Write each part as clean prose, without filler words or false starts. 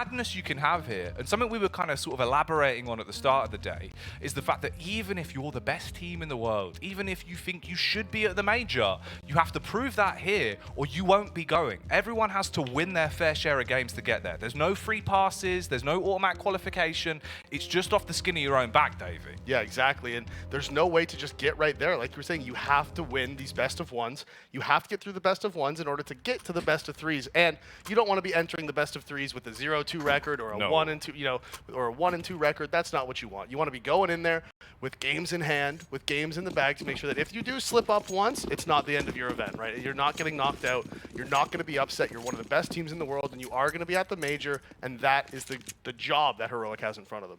madness you can have here, and something we were kind of sort of elaborating on at the start of the day, is the fact that even if you're the best team in the world, even if you think you should be at the major, you have to prove that here or you won't be going. Everyone has to win their fair share of games to get there. There's no free passes, there's no automatic qualification. It's just off the skin of your own back, Davey. Yeah, exactly. And there's no way to just get right there. Like you were saying, you have to win these best of ones. You have to get through the best of ones in order to get to the best of threes. And you don't want to be entering the best of threes with a 0-2 record or a 1-2, you know, or a 1-2 record. That's not what you want. You want to be going in there with games in hand, with games in the bag to make sure that if you do slip up once, it's not the end of your event, right? You're not getting knocked out. You're not going to be upset. You're one of the best teams in the world, and you are going to be at the major, and that is the job that Heroic has in front of them.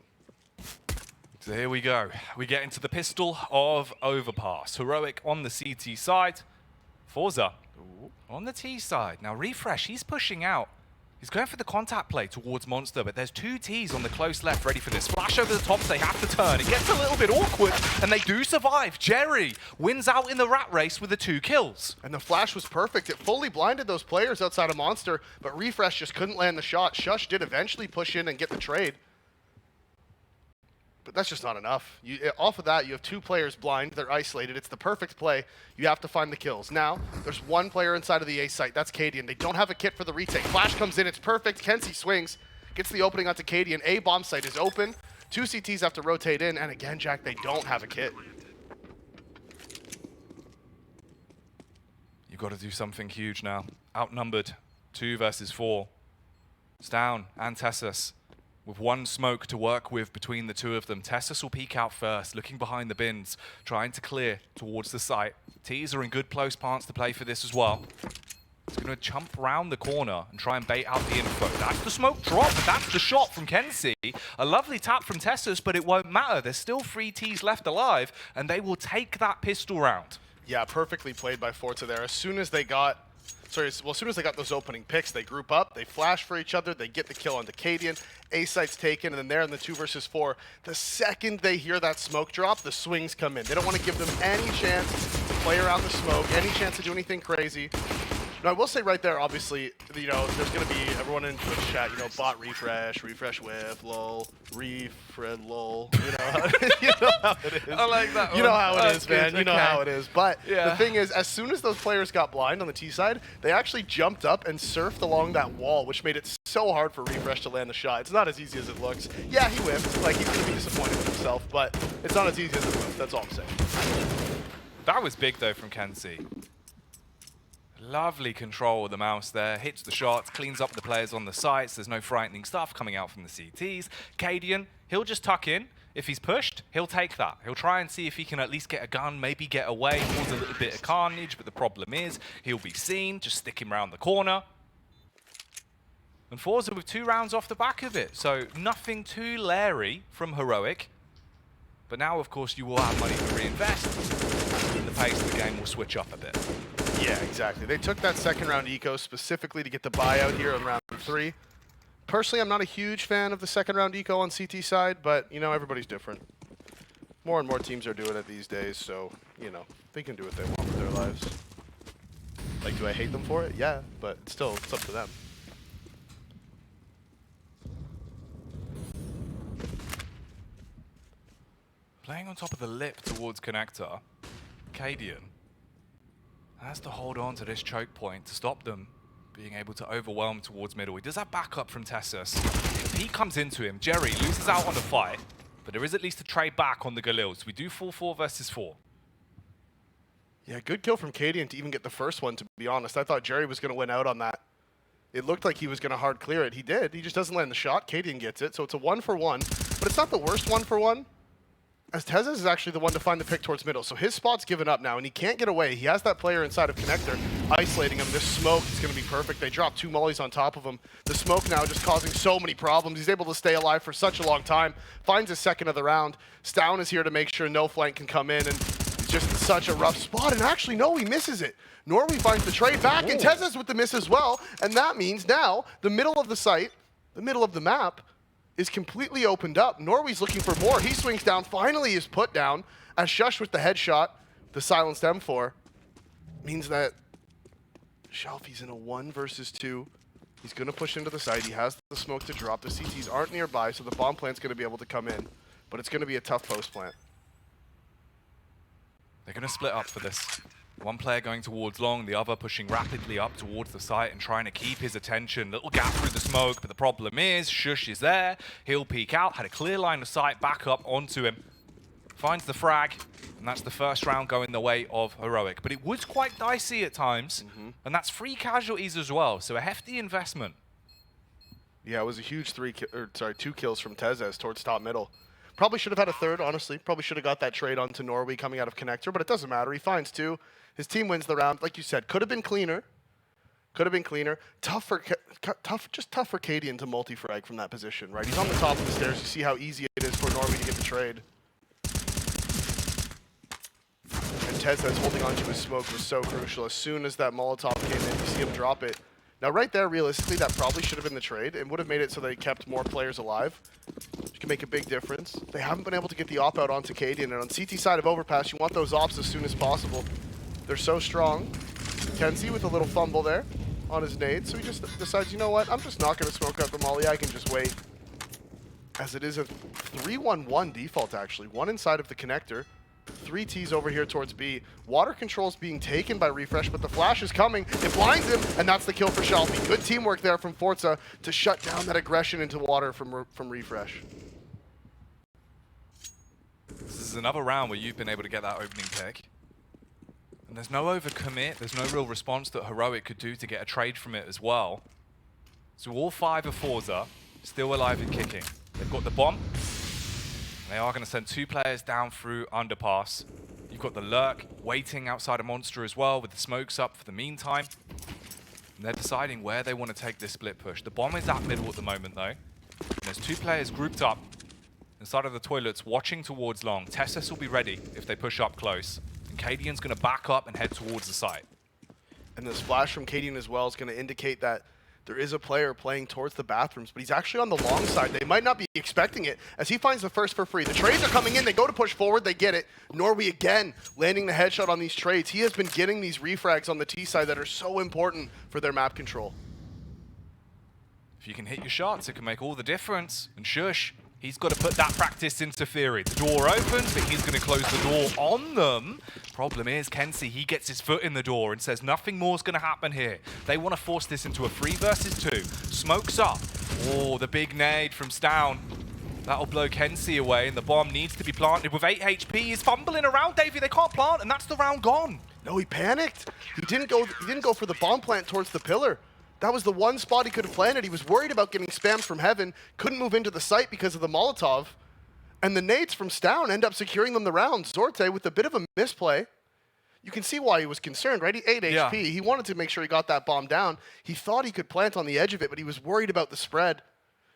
So here we go. We get into the pistol of Overpass. Heroic on the CT side. forZe on the T side. Now Refresh, he's pushing out. He's going for the contact play towards Monster, but there's two Ts on the close left ready for this. Flash over the top, so they have to turn. It gets a little bit awkward, and they do survive. Jerry wins out in the rat race with the 2 kills. And the flash was perfect. It fully blinded those players outside of Monster, but Refresh just couldn't land the shot. Shush did eventually push in and get the trade. But that's just not enough. Off of that, you have 2 players blind. They're isolated. It's the perfect play. You have to find the kills. Now, there's 1 player inside of the A site. That's cadiaN. They don't have a kit for the retake. Flash comes in. It's perfect. kenzie swings. Gets the opening onto cadiaN. A bomb site is open. 2 CTs have to rotate in. And again, Jack, they don't have a kit. You've got to do something huge now. Outnumbered 2 versus 4. Down and TeSeS. With 1 smoke to work with between the 2 of them. TeSeS will peek out first, looking behind the bins, trying to clear towards the site. Ts are in good close parts to play for this as well. He's going to jump round the corner and try and bait out the info. That's the smoke drop. That's the shot from kenzie. A lovely tap from TeSeS, but it won't matter. There's still 3 Ts left alive, and they will take that pistol round. Yeah, perfectly played by forZe there. As soon as they got those opening picks, they group up, they flash for each other, they get the kill onto cadiaN, A site's taken, and then they're in the 2 versus 4. The second they hear that smoke drop, the swings come in. They don't want to give them any chance to play around the smoke, any chance to do anything crazy. Now, I will say right there, obviously, you know, there's going to be everyone in Twitch chat, you know, bot refresh whiff, lol, refred, lol. You know how it is. I like that one. You know how it is, man. Good. You know how it is. But yeah. The thing is, as soon as those players got blind on the T side, they actually jumped up and surfed along that wall, which made it so hard for Refresh to land the shot. It's not as easy as it looks. Yeah, he whiffed. Like, he's going to be disappointed with himself, but it's not as easy as it looks. That's all I'm saying. That was big, though, from kenzie. Lovely control of the mouse there, hits the shots, cleans up the players on the sites. There's no frightening stuff coming out from the CTs. cadiaN, he'll just tuck in. If he's pushed, he'll take that. He'll try and see if he can at least get a gun, maybe get away, cause a little bit of carnage, but the problem is he'll be seen, just stick him around the corner. And forZe with 2 rounds off the back of it, so nothing too leery from Heroic. But now, of course, you will have money to reinvest, and the pace of the game will switch up a bit. Yeah, exactly. They took that second round eco specifically to get the buyout here in round 3. Personally, I'm not a huge fan of the second round eco on CT side, but, you know, everybody's different. More and more teams are doing it these days, so, you know, they can do what they want with their lives. Like, do I hate them for it? Yeah, but still, it's up to them. Playing on top of the lip towards connector, cadiaN has to hold on to this choke point to stop them being able to overwhelm towards middle. He does have backup from TeSeS. If he comes into him, Jerry loses out on the fight, but there is at least a trade back on the Galils. We do full 4 versus 4. Yeah, good kill from cadiaN to even get the first one, to be honest. I thought Jerry was going to win out on that. It looked like he was going to hard clear it. He did. He just doesn't land the shot. cadiaN gets it, so it's a 1-for-1. But it's not the worst 1-for-1. As TeSeS is actually the one to find the pick towards middle. So his spot's given up now, and he can't get away. He has that player inside of connector, isolating him. This smoke is going to be perfect. They drop 2 mollies on top of him. The smoke now just causing so many problems. He's able to stay alive for such a long time. Finds his second of the round. Stown is here to make sure no flank can come in, and it's just such a rough spot. And actually, no, he misses it. Norwi finds the trade back, and TeSeS with the miss as well. And that means now the middle of the site, the middle of the map, is completely opened up. Norwi's looking for more. He swings down, finally is put down, as Shush with the headshot, the silenced M4, means that Shelfie's in a 1 versus 2 He's going to push into the site. He has the smoke to drop. The CTs aren't nearby, so the bomb plant's going to be able to come in. But it's going to be a tough post plant. They're going to split up for this. One player going towards long, the other pushing rapidly up towards the site and trying to keep his attention. Little gap through the smoke, but the problem is, Shush is there. He'll peek out, had a clear line of sight back up onto him. Finds the frag, and that's the first round going the way of Heroic. But it was quite dicey at times, and that's 3 casualties as well, so a hefty investment. Yeah, it was a huge 2 kills from TeSeS towards top middle. Probably should have had a third, honestly. Probably should have got that trade onto Norwi coming out of connector, but it doesn't matter. He finds 2. His team wins the round. Like you said, could have been cleaner. Could have been cleaner. Tough for cadiaN to multi-frag from that position, right? He's on the top of the stairs. You see how easy it is for Norwi to get the trade. And TeSeS holding onto his smoke was so crucial. As soon as that Molotov came in, you see him drop it. Now, right there, realistically, that probably should have been the trade. It would have made it so they kept more players alive, which can make a big difference. They haven't been able to get the op out onto cadiaN, and on CT side of Overpass, you want those ops as soon as possible. They're so strong. Kenzie with a little fumble there on his nade, so he just decides, you know what, I'm just not going to smoke out the molly, I can just wait. As it is a 3-1-1 default, actually. 1 inside of the connector. 3 Ts over here towards B. Water control's being taken by Refresh, but the flash is coming. It blinds him, and that's the kill for Shalfie. Good teamwork there from forZe to shut down that aggression into water from Refresh. This is another round where you've been able to get that opening pick. And there's no overcommit, there's no real response that Heroic could do to get a trade from it as well. So all 5 of forZe still alive and kicking. They've got the bomb. They are going to send 2 players down through Underpass. You've got the Lurk waiting outside a Monster as well with the smokes up for the meantime. And they're deciding where they want to take this split push. The bomb is at middle at the moment though. And there's 2 players grouped up inside of the toilets watching towards long. TeSeS will be ready if they push up close. And cadiaN's going to back up and head towards the site. And the splash from cadiaN as well is going to indicate that there is a player playing towards the bathrooms, but he's actually on the long side. They might not be expecting it as he finds the first for free. The trades are coming in. They go to push forward. They get it. Norwi again landing the headshot on these trades. He has been getting these refrags on the T side that are so important for their map control. If you can hit your shots, it can make all the difference. And Shush, he's got to put that practice into theory. The door opens, but he's going to close the door on them. Problem is, Kenzie, he gets his foot in the door and says nothing more is going to happen here. They want to force this into a 3 versus 2. Smokes up. Oh, the big nade from Stown. That'll blow Kenzie away, and the bomb needs to be planted with 8 HP. He's fumbling around, Davey. They can't plant, and that's the round gone. No, he panicked. He didn't go for the bomb plant towards the pillar. That was the one spot he could have planted. He was worried about getting spammed from heaven, couldn't move into the site because of the Molotov. And the nades from Stown end up securing them the round. Zorte with a bit of a misplay. You can see why he was concerned, right? He 8 Yeah. HP. He wanted to make sure he got that bomb down. He thought he could plant on the edge of it, but he was worried about the spread.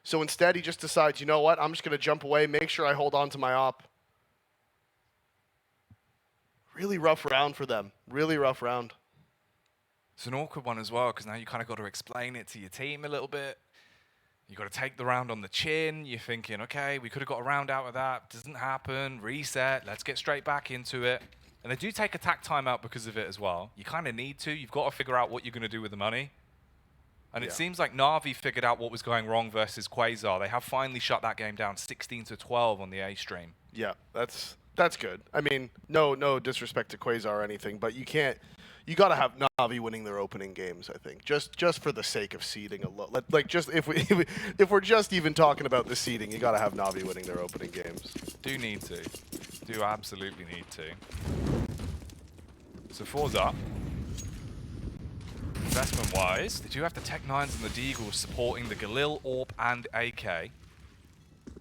So instead, he just decides, you know what? I'm just going to jump away, make sure I hold on to my op. Really rough round for them. Really rough round. It's an awkward one as well, because now you kind of got to explain it to your team a little bit. You got to take the round on the chin. You're thinking, okay, we could have got a round out of that. Doesn't happen. Reset. Let's get straight back into it. And they do take a tack timeout because of it as well. You kind of need to. You've got to figure out what you're going to do with the money. And it seems like Na'Vi figured out what was going wrong versus Quasar. They have finally shut that game down 16-12 on the A stream. Yeah, that's good. I mean, no disrespect to Quasar or anything, but you can't. You got to have Na'Vi winning their opening games, I think, just for the sake of seeding a lot. Like, just if we're just even talking about the seeding, you got to have Na'Vi winning their opening games. Do need to. Do absolutely need to. So forZe, investment-wise, they do have the Tech-9s and the Deagles supporting the Galil, AWP, and AK.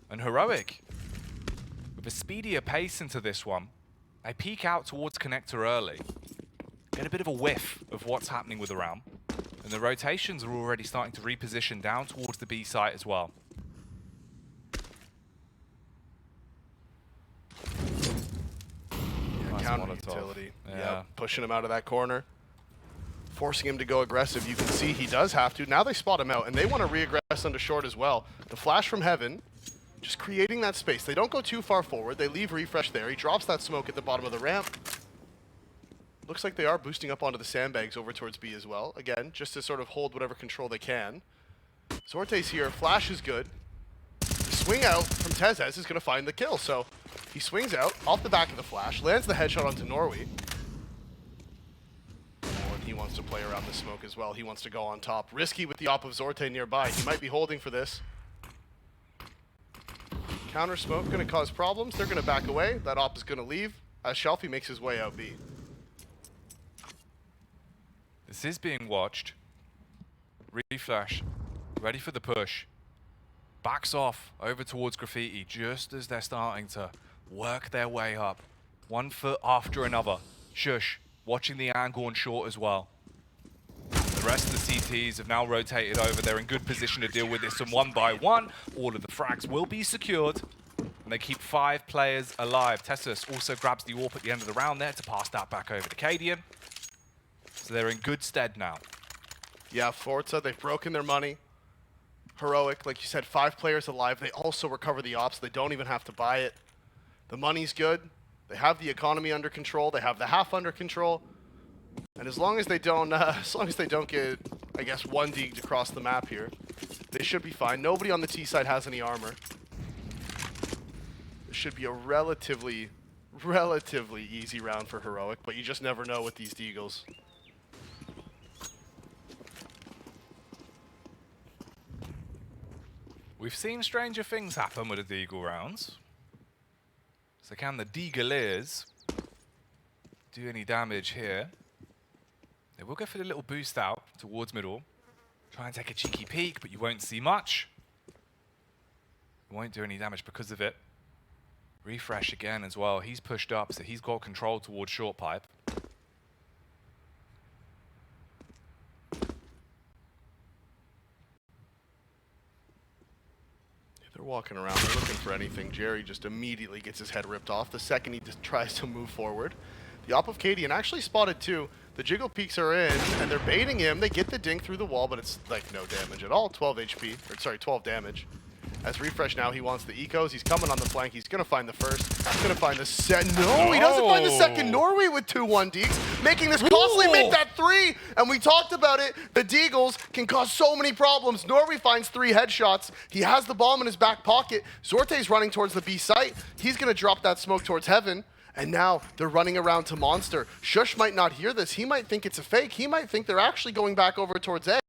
And Heroic, with a speedier pace into this one, they peek out towards connector early. Get a bit of a whiff of what's happening with the round. And the rotations are already starting to reposition down towards the B site as well. Nice Counter Molotov. utility. Yeah. Pushing him out of that corner. Forcing him to go aggressive. You can see he does have to. Now they spot him out, and they want to re-aggress onto short as well. The flash from heaven, just creating that space. They don't go too far forward. They leave Refresh there. He drops that smoke at the bottom of the ramp. Looks like they are boosting up onto the sandbags over towards B as well. Again, just to sort of hold whatever control they can. Zorte's here. Flash is good. The swing out from TeSeS is going to find the kill. So he swings out off the back of the flash, lands the headshot onto Norwi. Oh, and he wants to play around the smoke as well. He wants to go on top. Risky with the op of Zorte nearby. He might be holding for this. Counter smoke going to cause problems. They're going to back away. That op is going to leave as Shelfie makes his way out B. This is being watched. Reflash, ready for the push. Backs off over towards Graffiti just as they're starting to work their way up. 1 foot after another. Shush, watching the angle on short as well. The rest of the CTs have now rotated over. They're in good position to deal with this, and 1 by 1, all of the frags will be secured. And they keep 5 players alive. TeSeS also grabs the AWP at the end of the round there to pass that back over to cadiaN. So they're in good stead now. Yeah, forZe, they've broken their money. Heroic, like you said, 5 players alive. They also recover the ops. They don't even have to buy it. The money's good. They have the economy under control. They have the half under control. And as long as they don't get, I guess, 1 deagged across the map here, they should be fine. Nobody on the T side has any armor. It should be a relatively easy round for Heroic, but you just never know with these deagles. We've seen stranger things happen with the Deagle rounds. So can the Deagleers do any damage here? They will go for the little boost out towards middle. Try and take a cheeky peek, but you won't see much. You won't do any damage because of it. Refresh again as well. He's pushed up, so he's got control towards short pipe. They're walking around, they're looking for anything. Jerry just immediately gets his head ripped off the second he just tries to move forward. The op of cadiaN actually spotted 2. The jiggle peaks are in, and they're baiting him. They get the dink through the wall, but it's like no damage at all. 12 HP, or sorry, 12 damage. As Refresh now, he wants the ecos. He's coming on the flank. He's going to find the first. He's going to find the second. No, he doesn't find the second. Norwi with 2-1 deags, making this costly make that 3. And we talked about it. The deagles can cause so many problems. Norwi finds 3 headshots. He has the bomb in his back pocket. Zorte's running towards the B site. He's going to drop that smoke towards heaven. And now they're running around to Monster. Shush might not hear this. He might think it's a fake. He might think they're actually going back over towards A.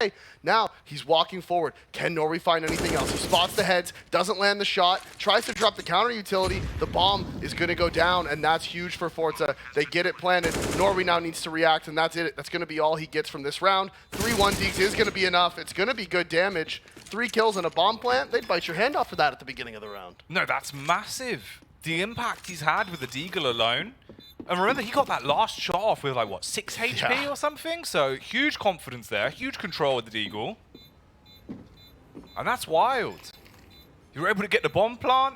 Now he's walking forward. Can Norwi find anything else? He spots the heads, doesn't land the shot, tries to drop the counter utility. The bomb is going to go down, and that's huge for forZe. They get it planted. Norwi now needs to react, and that's it. That's going to be all he gets from this round. 3-1 deags is going to be enough. It's going to be good damage. 3 kills and a bomb plant. They'd bite your hand off for that at the beginning of the round. No, that's massive. The impact he's had with the Deagle alone. And remember, he got that last shot off with, like, what, 6 HP or something? So, huge confidence there, huge control with the Deagle. And that's wild. You were able to get the bomb plant,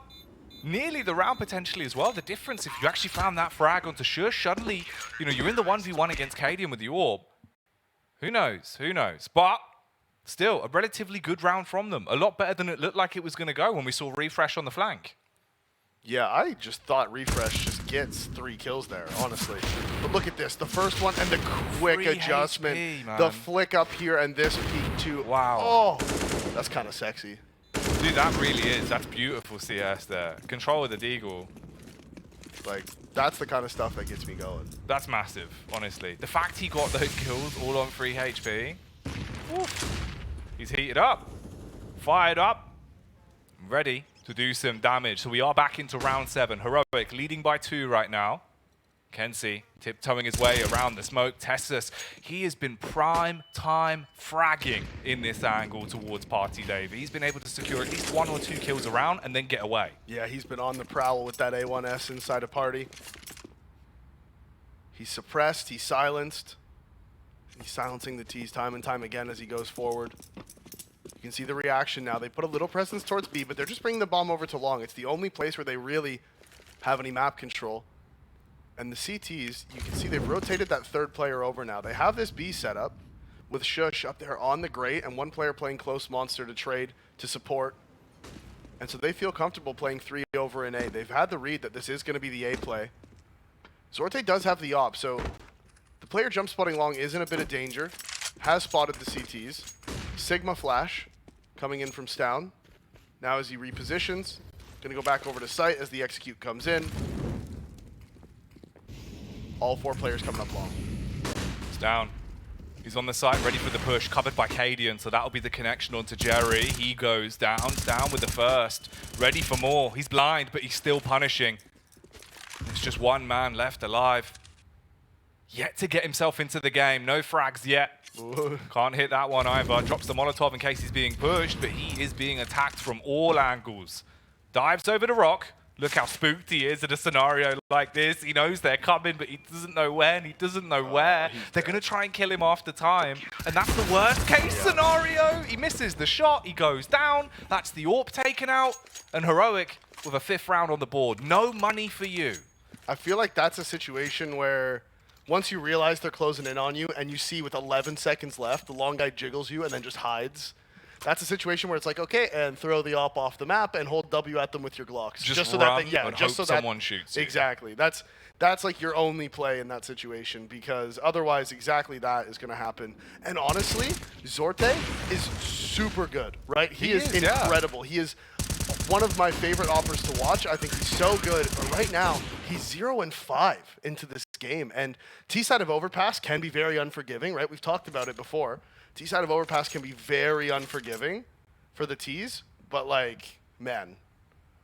nearly the round potentially as well. The difference, if you actually found that frag onto Shush, suddenly, you know, you're in the 1v1 against cadiaN with the AWP. Who knows? Who knows? But still, a relatively good round from them. A lot better than it looked like it was going to go when we saw Refresh on the flank. Yeah, I just thought Refresh just gets 3 kills there, honestly. But look at this, the first one and the quick adjustment. HP, the flick up here and this peak too. Wow. Oh, that's kind of sexy. Dude, that really is. That's beautiful CS there. Control of the Deagle. Like, that's the kind of stuff that gets me going. That's massive, honestly. The fact he got those kills all on 3 HP. Oof. He's heated up. Fired up. Ready to do some damage. So we are back into round 7. Heroic leading by 2 right now. Kenzie tiptoeing his way around the smoke. TeSeS, he has been prime time fragging in this angle towards Party Dave. He's been able to secure at least 1 or 2 kills around and then get away. Yeah, he's been on the prowl with that A1S inside a party. He's suppressed, he's silenced. He's silencing the T's time and time again as he goes forward. You can see the reaction now. They put a little presence towards B, but they're just bringing the bomb over to long. It's the only place where they really have any map control. And the CTs, you can see they've rotated that 3rd player over now. They have this B set up with Shush up there on the grate and 1 player playing close Monster to trade, to support. And so they feel comfortable playing 3 over in A. They've had the read that this is going to be the A play. Zorte does have the op, so the player jump spotting long is in a bit of danger. Has spotted the CTs. Sigma flash. coming in from Stown. Now as he repositions, gonna go back over to site as the execute comes in. All 4 players coming up long. It's down. He's on the site, ready for the push, covered by cadiaN, so that'll be the connection onto Jerry. He goes down with the first, ready for more. He's blind, but he's still punishing. There's just one man left alive. Yet to get himself into the game. No frags yet. Ooh. Can't hit that one either. Drops the Molotov in case he's being pushed, but he is being attacked from all angles. Dives over the rock. Look how spooked he is in a scenario like this. He knows they're coming, but he doesn't know when. He doesn't know where. They're going to try and kill him after time. And that's the worst case scenario. He misses the shot. He goes down. That's the AWP taken out. And Heroic with a 5th round on the board. No money for you. I feel like that's a situation where once you realize they're closing in on you and you see with 11 seconds left, the long guy jiggles you and then just hides. That's a situation where it's like, okay, and throw the op off the map and hold W at them with your Glocks. Just so run that they, and just hope so that someone shoots you. Exactly. That's like your only play in that situation, because otherwise exactly that is going to happen. And honestly, Zorte is super good, right? He is incredible. He is one of my favorite operas to watch. I think he's so good. But right now, he's 0-5 into this game. And T-side of Overpass can be very unforgiving, right? We've talked about it before. T-side of Overpass can be very unforgiving for the T's, but like, man,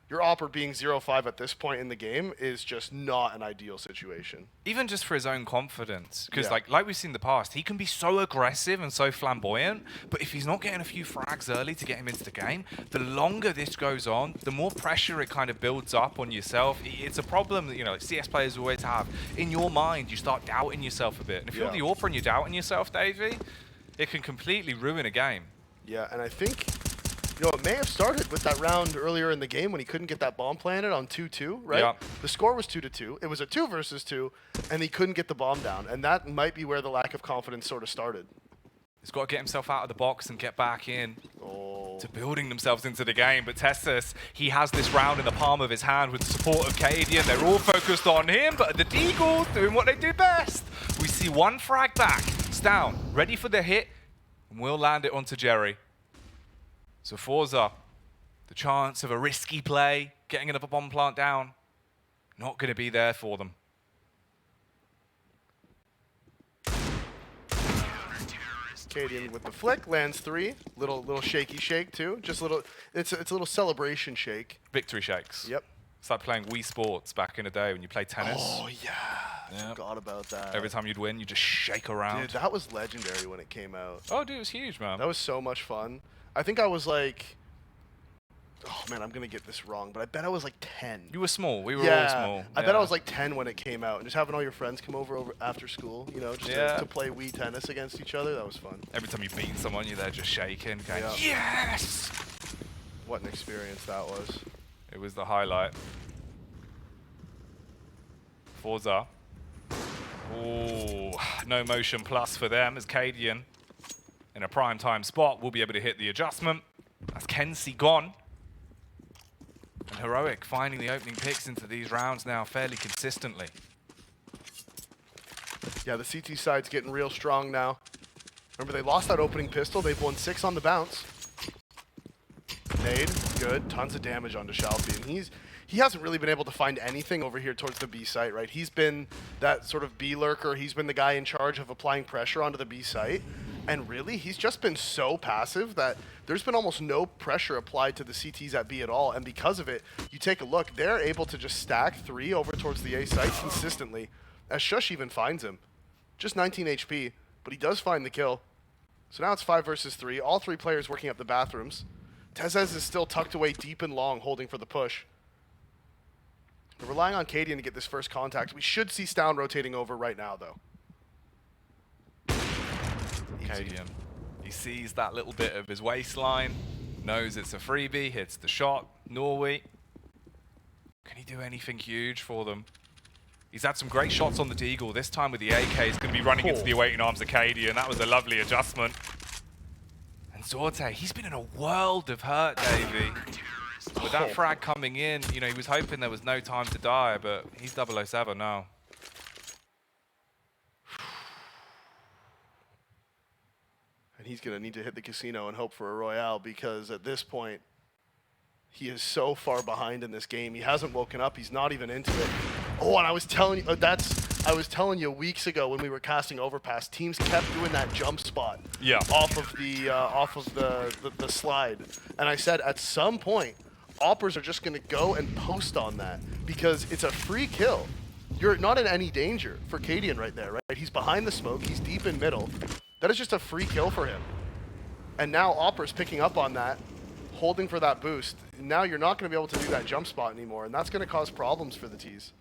your opera being 0-5 at this point in the game is just not an ideal situation. Even just for his own confidence. Because like we've seen in the past, he can be so aggressive and so flamboyant, but if he's not getting a few frags early to get him into the game, the longer this goes on, the more pressure it kind of builds up on yourself. It's a problem that, you know, like CS players always have. In your mind, you start doubting yourself a bit. And if you're the AWPer and you're doubting yourself, Davey, it can completely ruin a game. Yeah, and I think, you know, it may have started with that round earlier in the game when he couldn't get that bomb planted on 2-2, right? Yeah. The score was 2-2. It was a 2 versus 2, and he couldn't get the bomb down. And that might be where the lack of confidence sort of started. He's got to get himself out of the box and get back in to building themselves into the game. But TeSeS, he has this round in the palm of his hand with the support of cadiaN. They're all focused on him, but the Deagles doing what they do best. We see one frag back. It's down, ready for the hit, and we'll land it onto Jerry. So forZe, the chance of a risky play, getting another bomb plant down, not going to be there for them. cadiaN with the flick, lands 3. Little shaky shake too. Just little, it's a little celebration shake. Victory shakes. Yep. It's like playing Wii Sports back in the day when you played tennis. Oh yeah, I forgot about that. Every time you'd win, you just shake around. Dude, that was legendary when it came out. Oh, dude, it was huge, man. That was so much fun. I think I was like, oh man, I'm gonna get this wrong, but I bet I was like 10. You were small. We were all small. I bet I was like 10 when it came out, and just having all your friends come over after school, you know, just to play Wii tennis against each other. That was fun. Every time you beat someone, you're there just shaking, going, Yeah. yes! What an experience that was. It was the highlight. forZe. Ooh, no motion plus for them as cadiaN in a prime time spot will be able to hit the adjustment. That's Kenzie gone. And Heroic finding the opening picks into these rounds now fairly consistently. Yeah, the CT side's getting real strong now. Remember, they lost that opening pistol. They've won 6 on the bounce. Nade, good. Tons of damage onto Shalfie. And he hasn't really been able to find anything over here towards the B site, right? He's been that sort of B lurker. He's been the guy in charge of applying pressure onto the B site. And really, he's just been so passive that there's been almost no pressure applied to the CTs at B at all. And because of it, you take a look, they're able to just stack 3 over towards the A site consistently, as Shush even finds him. Just 19 HP, but he does find the kill. So now it's 5 versus 3. All 3 players working up the bathrooms. TeSeS is still tucked away deep and long, holding for the push. They're relying on cadiaN to get this first contact. We should see Stown rotating over right now, though. cadiaN, he sees that little bit of his waistline, knows it's a freebie, hits the shot. Norwi, can he do anything huge for them? He's had some great shots on the Deagle. This time with the AK, he's going to be running into the awaiting arms of cadiaN. That was a lovely adjustment. And Zorte, he's been in a world of hurt, Davey. With that frag coming in, you know, he was hoping there was no time to die, but he's 007 now. And he's going to need to hit the casino and hope for a Royale, because at this point, he is so far behind in this game. He hasn't woken up. He's not even into it. Oh, and I was telling you, I was telling you weeks ago when we were casting Overpass, teams kept doing that jump spot off of the slide. And I said at some point, Oppers are just going to go and post on that because it's a free kill. You're not in any danger for cadiaN right there, right? He's behind the smoke. He's deep in middle. That is just a free kill for him. And now Oppers picking up on that, holding for that boost. Now you're not going to be able to do that jump spot anymore, and that's going to cause problems for the TeSeS.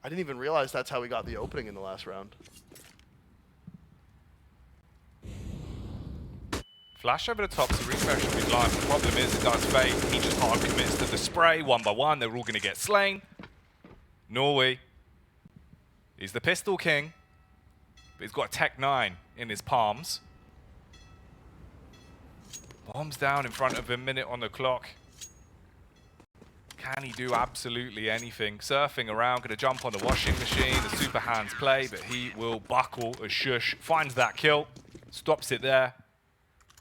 I didn't even realize that's how we got the opening in the last round. Flash over the top, so refresh will be live. The problem is it does fade. He just hard commits to the spray, 1 by 1. They're all going to get slain. Norwi, he's the pistol king, but he's got a Tech 9 in his palms. Bombs down in front of him, minute on the clock. Can he do absolutely anything? Surfing around, going to jump on the washing machine, the super hands play, but he will buckle as Shush finds that kill, stops it there.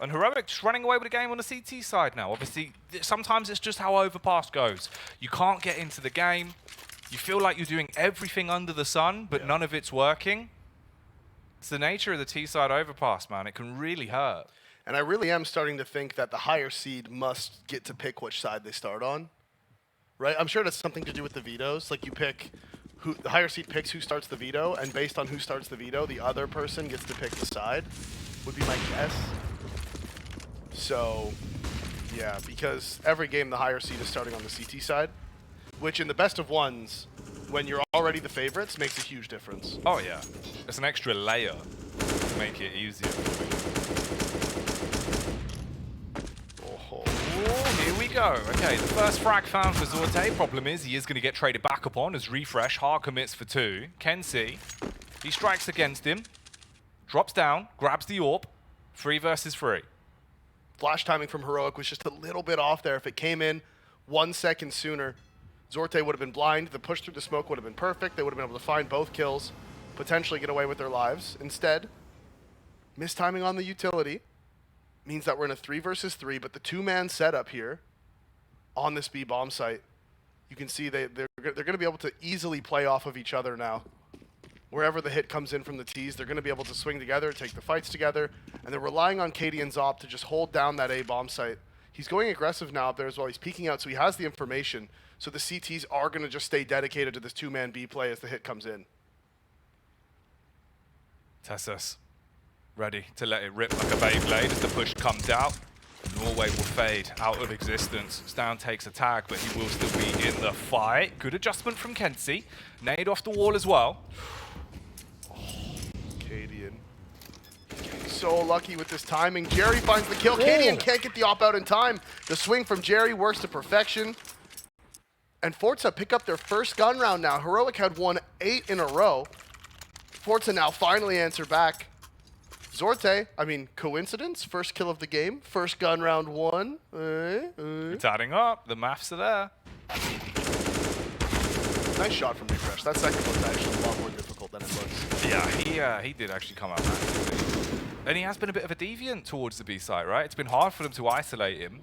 And Heroic just running away with the game on the CT side now. Obviously, sometimes it's just how Overpass goes. You can't get into the game. You feel like you're doing everything under the sun, but none of it's working. It's the nature of the T-side Overpass, man. It can really hurt. And I really am starting to think that the higher seed must get to pick which side they start on. Right? I'm sure that's something to do with the vetoes. Like you pick who the higher seed picks who starts the veto, and based on who starts the veto, the other person gets to pick the side. Would be my guess. So, yeah, because every game the higher seed is starting on the CT side, which in the best of ones, when you're already the favorites, makes a huge difference. Oh yeah, it's an extra layer to make it easier. Here we go. Okay, the first frag found for Zorte. Problem is, he is going to get traded back upon as Refresh hard commits for 2. kenSe, he strikes against him, drops down, grabs the AWP, 3 versus 3. Flash timing from Heroic was just a little bit off there. If it came in 1 second sooner, Zorte would have been blind. The push through the smoke would have been perfect. They would have been able to find both kills, potentially get away with their lives. Instead, mistiming on the utility means that we're in a 3 versus 3, but the 2-man setup here on this B bomb site, you can see they're going to be able to easily play off of each other now. Wherever the hit comes in from the TeSeS, they're going to be able to swing together, take the fights together, and they're relying on cadiaN's op to just hold down that A bomb site. He's going aggressive now up there as well. He's peeking out, so he has the information. So the CTs are going to just stay dedicated to this 2-man B play as the hit comes in. TeSeS ready to let it rip like a Beyblade as the push comes out. Norway will fade out of existence. Stown takes a tag, but he will still be in the fight. Good adjustment from kenSe. Nade off the wall as well. cadiaN. So lucky with this timing. Jerry finds the kill. cadiaN can't get the op out in time. The swing from Jerry works to perfection. And forZe pick up their first gun round now. Heroic had won 8 in a row. forZe now finally answer back. Zorte, I mean, coincidence? First kill of the game. First gun round 1. It's adding up. The maths are there. Nice shot from Refresh. That second one's actually a lot more difficult than it looks. Yeah, he did actually come out massively. And he has been a bit of a deviant towards the B side, right? It's been hard for them to isolate him.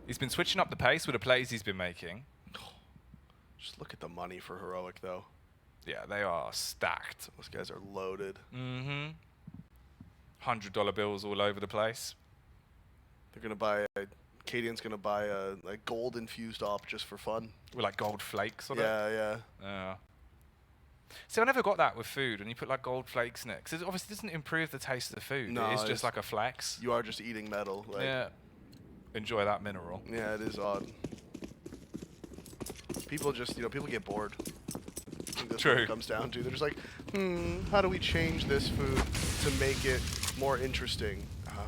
He's been switching up the pace with the plays he's been making. Just look at the money for Heroic, though. Yeah, they are stacked. Those guys are loaded. Mm-hmm. $100 bills all over the place. They're going to buy, cadiaN's going to buy a gold-infused op just for fun. With like gold flakes on it? Yeah. See, I never got that with food, and you put like gold flakes in it. Because it obviously doesn't improve the taste of the food. No, it's just like a flex. You are just eating metal. Like, yeah. Enjoy that mineral. Yeah, it is odd. People just, people get bored. I think that's what it comes down to. They're just like, how do we change this food to make it more interesting?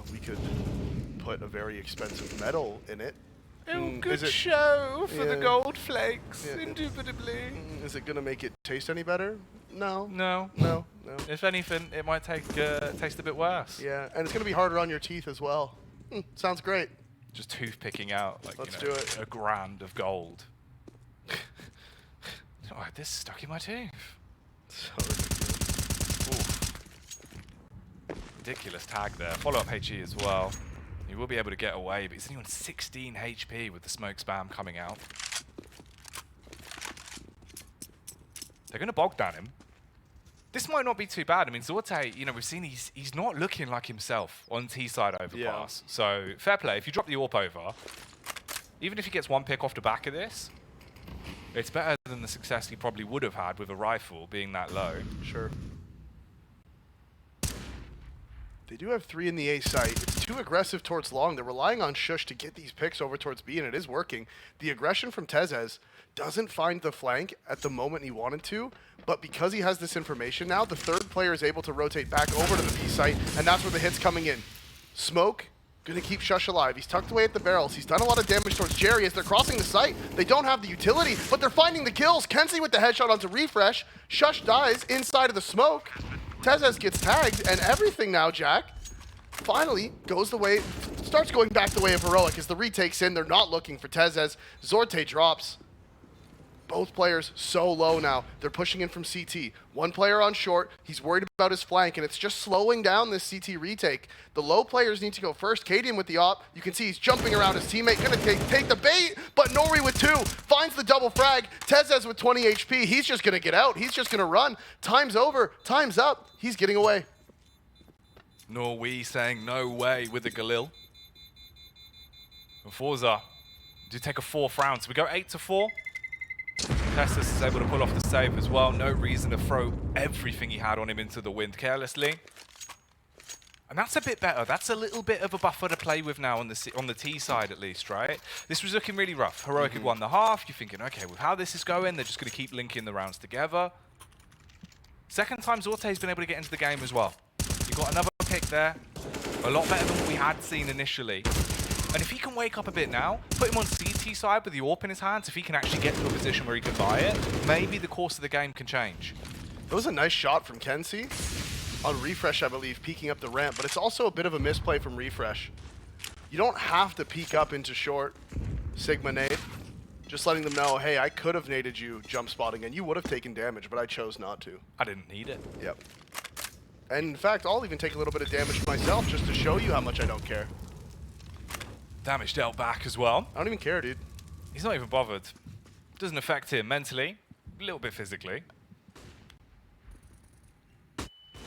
We could put a very expensive metal in it. Oh, good show for the gold flakes, Yeah. indubitably. Is it going to make it taste any better? No. No. No. If anything, it might taste a bit worse. Yeah, and it's going to be harder on your teeth as well. Sounds great. Just toothpicking out like Let's do it. a grand of gold. Oh, this is stuck in my tooth. So ridiculous. Ridiculous tag there. Follow-up HE as well. He will be able to get away, but he's only on 16 HP with the smoke spam coming out. They're going to bog down him. This might not be too bad. I mean, Zorte, you know, we've seen he's not looking like himself on T-side overpass. Yeah. So, fair play. If you drop the AWP over, even if he gets one pick off the back of this, it's better than the success he probably would have had with a rifle being that low. Sure. They do have 3 in the A site. It's too aggressive towards long. They're relying on Shush to get these picks over towards B, and it is working. The aggression from TeSeS doesn't find the flank at the moment he wanted to, but because he has this information now, the third player is able to rotate back over to the B site, and that's where the hit's coming in. Smoke, gonna keep Shush alive. He's tucked away at the barrels. He's done a lot of damage towards Jerry as they're crossing the site. They don't have the utility, but they're finding the kills. Kenzie with the headshot onto Refresh. Shush dies inside of the smoke. TeSeS gets tagged, and everything now, Jack, finally goes the way, starts going back the way of Heroic as the retake's in. They're not looking for TeSeS. Zorte drops. Both players so low now. They're pushing in from CT. One player on short. He's worried about his flank, and it's just slowing down this CT retake. The low players need to go first. cadiaN with the op. You can see he's jumping around his teammate. Gonna take the bait, but Norwi with 2. Finds the double frag. TeSeS with 20 HP. He's just gonna get out. He's just gonna run. Time's over. Time's up. He's getting away. Norwi saying no way with the Galil. And forZe do take a 4th round. So we go 8-4. TeSeS is able to pull off the save as well. No reason to throw everything he had on him into the wind carelessly. And that's a bit better. That's a little bit of a buffer to play with now on the T side at least, right? This was looking really rough. Heroic had won the half. You're thinking, okay, with how this is going, they're just going to keep linking the rounds together. Second time Zorte's been able to get into the game as well. He got another pick there. A lot better than what we had seen initially. And if he can wake up a bit now, put him on CT side with the AWP in his hands, if he can actually get to a position where he can buy it, maybe the course of the game can change. It was a nice shot from Kenzie on Refresh, I believe, peeking up the ramp, but it's also a bit of a misplay from Refresh. You don't have to peek up into short Sigma nade. Just letting them know, hey, I could have naded you jump spotting, and you would have taken damage, but I chose not to. I didn't need it. Yep. And in fact, I'll even take a little bit of damage myself just to show you how much I don't care. Damage dealt back as well. I don't even care, dude. He's not even bothered. Doesn't affect him mentally, a little bit physically.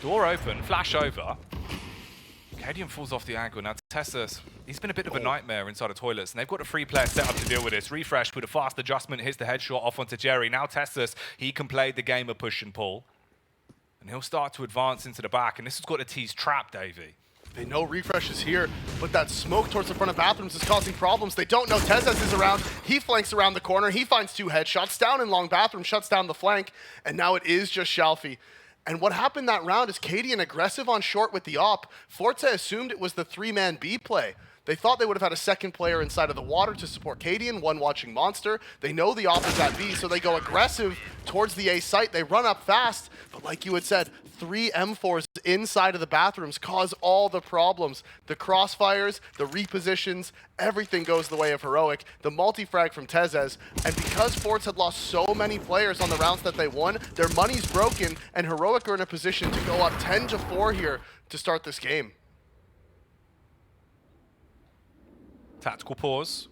Door open, flash over. cadiaN falls off the angle. Now TeSeS, he's been a bit of a nightmare inside of toilets, and they've got a 3-player setup to deal with this. Refresh with a fast adjustment, hits the headshot off onto Jerry. Now TeSeS, he can play the game of push and pull. And he'll start to advance into the back, and this has got a tease trap, Davey. They know Refresh is here, but that smoke towards the front of bathrooms is causing problems. They don't know TeSeS is around. He flanks around the corner. He finds 2 headshots. Down in long bathroom, shuts down the flank, and now it is just Shalfie. And what happened that round is cadiaN aggressive on short with the op. forZe assumed it was the 3-man B play. They thought they would have had a second player inside of the water to support cadiaN, one watching Monster. They know the op is at B, so they go aggressive towards the A site. They run up fast, but like you had said, 3 M4s inside of the bathrooms cause all the problems. The crossfires, the repositions, everything goes the way of Heroic. The multi-frag from TeSeS, and because forZe had lost so many players on the rounds that they won, their money's broken, and Heroic are in a position to go up 10-4 here to start this game. Tactical pause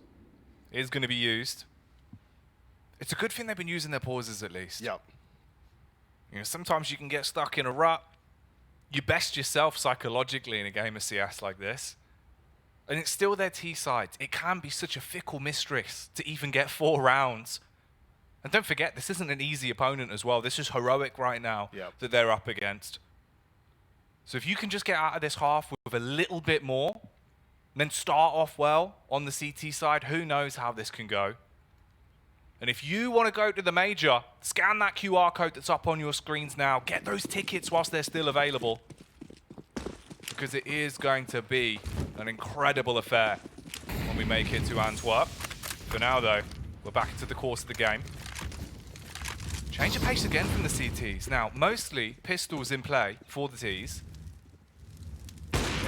is going to be used. It's a good thing they've been using their pauses at least. Yep. You know, sometimes you can get stuck in a rut. You best yourself psychologically in a game of CS like this. And it's still their T side. It can be such a fickle mistress to even get 4 rounds. And don't forget, this isn't an easy opponent as well. This is Heroic right now that they're up against. So if you can just get out of this half with a little bit more, and then start off well on the CT side, who knows how this can go. And if you want to go to the major, scan that QR code that's up on your screens now. Get those tickets whilst they're still available. Because it is going to be an incredible affair when we make it to Antwerp. For now, though, we're back into the course of the game. Change of pace again from the CTs. Now, mostly pistols in play for the Ts.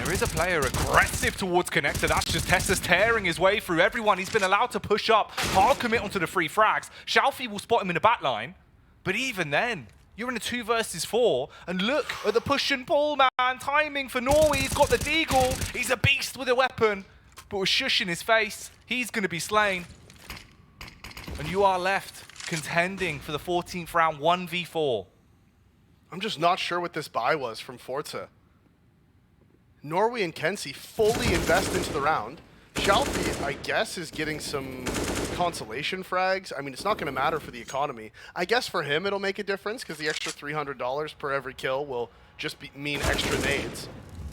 There is a player aggressive towards connector. That's just TeSeS tearing his way through everyone. He's been allowed to push up, hard commit onto the 3 frags. Shalfie will spot him in the back line, but even then, You're in a 2 versus 4, and look at the push and pull, man. Timing for Norwi. He's got the deagle. He's a beast with a weapon, but with Shush in his face, he's going to be slain. And you are left contending for the 14th round 1v4. I'm just not sure what this buy was from forZe. Norwi and Kenzie fully invest into the round. Shalfie, I guess, is getting some consolation frags. I mean, it's not going to matter for the economy. I guess for him it'll make a difference because the extra $300 per every kill will just mean extra nades.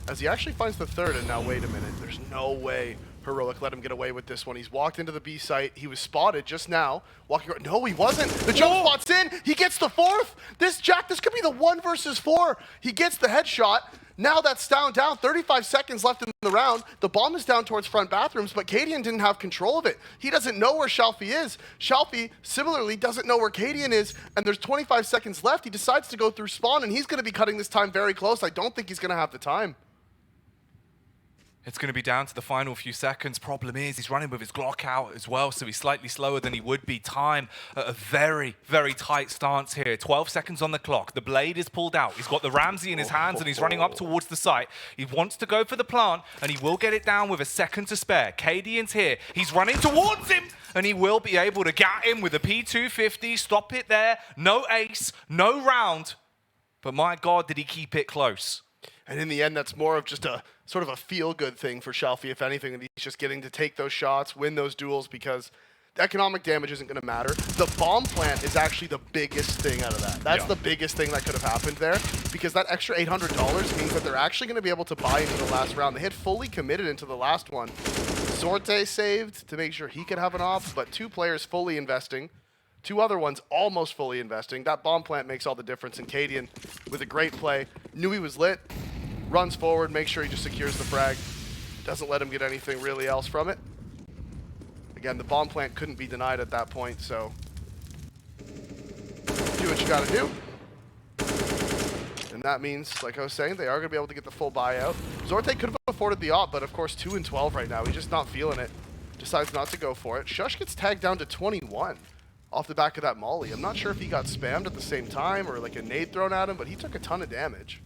As he actually finds the third, and now wait a minute. There's no way Heroic let him get away with this one. He's walked into the B site. He was spotted just now. Walking around. No, he wasn't. The jump spot's in. He gets the fourth. This could be the 1 versus 4. He gets the headshot. Now that's down. 35 seconds left in the round. The bomb is down towards front bathrooms, but cadiaN didn't have control of it. He doesn't know where Shalfie is. Shalfie, similarly, doesn't know where cadiaN is, and there's 25 seconds left. He decides to go through spawn, and he's going to be cutting this time very close. I don't think he's going to have the time. It's going to be down to the final few seconds. Problem is, he's running with his Glock out as well, so he's slightly slower than he would be. Time at a very, very tight stance here. 12 seconds on the clock. The blade is pulled out. He's got the Ramsey in his hands, and he's running up towards the site. He wants to go for the plant, and he will get it down with a second to spare. cadiaN's here. He's running towards him, and he will be able to get him with a P250. Stop it there. No ace, no round. But my God, did he keep it close. And in the end, that's more of just a sort of a feel-good thing for Shalfie, if anything, and he's just getting to take those shots, win those duels, because the economic damage isn't going to matter. The bomb plant is actually the biggest thing out of that. That's the biggest thing that could have happened there, because that extra $800 means that they're actually going to be able to buy into the last round. They had fully committed into the last one. Sorte saved to make sure he could have an op, but 2 players fully investing. 2 other ones almost fully investing. That bomb plant makes all the difference, and cadiaN, with a great play, knew he was lit, runs forward, makes sure he just secures the frag, doesn't let him get anything really else from it. Again, the bomb plant couldn't be denied at that point, so do what you gotta do. And that means, like I was saying, they are gonna be able to get the full buyout. Sorte could have afforded the op, but of course 2 and 12 right now. He's just not feeling it. Decides not to go for it. Shush gets tagged down to 21 off the back of that molly. I'm not sure if he got spammed at the same time or like a nade thrown at him, but he took a ton of damage.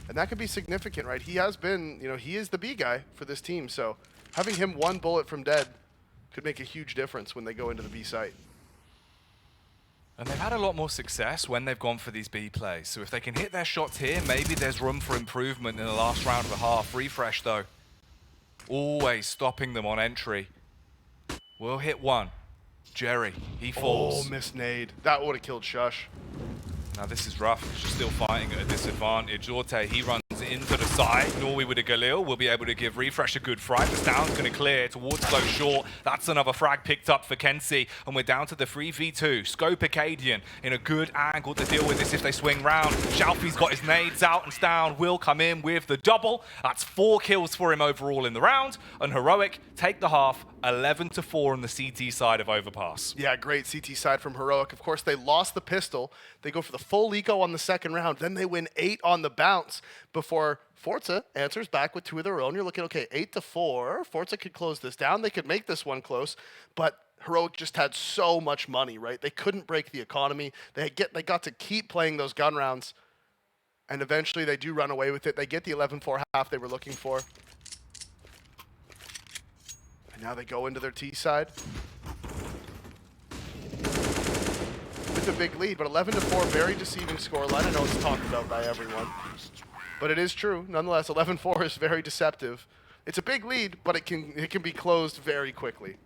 And that could be significant, right? He has been, you know, he is the B guy for this team, so having him 1 bullet from dead could make a huge difference when they go into the B site. And they've had a lot more success when they've gone for these B plays. So if they can hit their shots here, maybe there's room for improvement in the last round of a half. Refresh, though. Always stopping them on entry. We'll hit 1. Jerry, he falls. Oh, missed nade. That would have killed Shush. Now this is rough. She's still fighting at a disadvantage. Sorte, he runs into the side. Norwi with a Galil will be able to give Refresh a good fright. The down's going to clear towards close short. That's another frag picked up for Kenzie. And we're down to the 3v2. Scope cadiaN in a good angle to deal with this if they swing round. Shalfie's got his nades out and down. Will come in with the double. That's 4 kills for him overall in the round. And Heroic take the half. 11-4 on the CT side of Overpass. Yeah, great CT side from Heroic. Of course, they lost the pistol. They go for the full eco on the second round. Then they win 8 on the bounce before forZe answers back with 2 of their own. You're looking, okay, 8-4. forZe could close this down. They could make this one close, but Heroic just had so much money, right? They couldn't break the economy. They got to keep playing those gun rounds, and eventually they do run away with it. They get the 11-4 half they were looking for. And now they go into their T side with a big lead, but 11-4, very deceiving scoreline. I know it's talked about by everyone, but it is true. Nonetheless, 11-4 is very deceptive. It's a big lead, but it can be closed very quickly.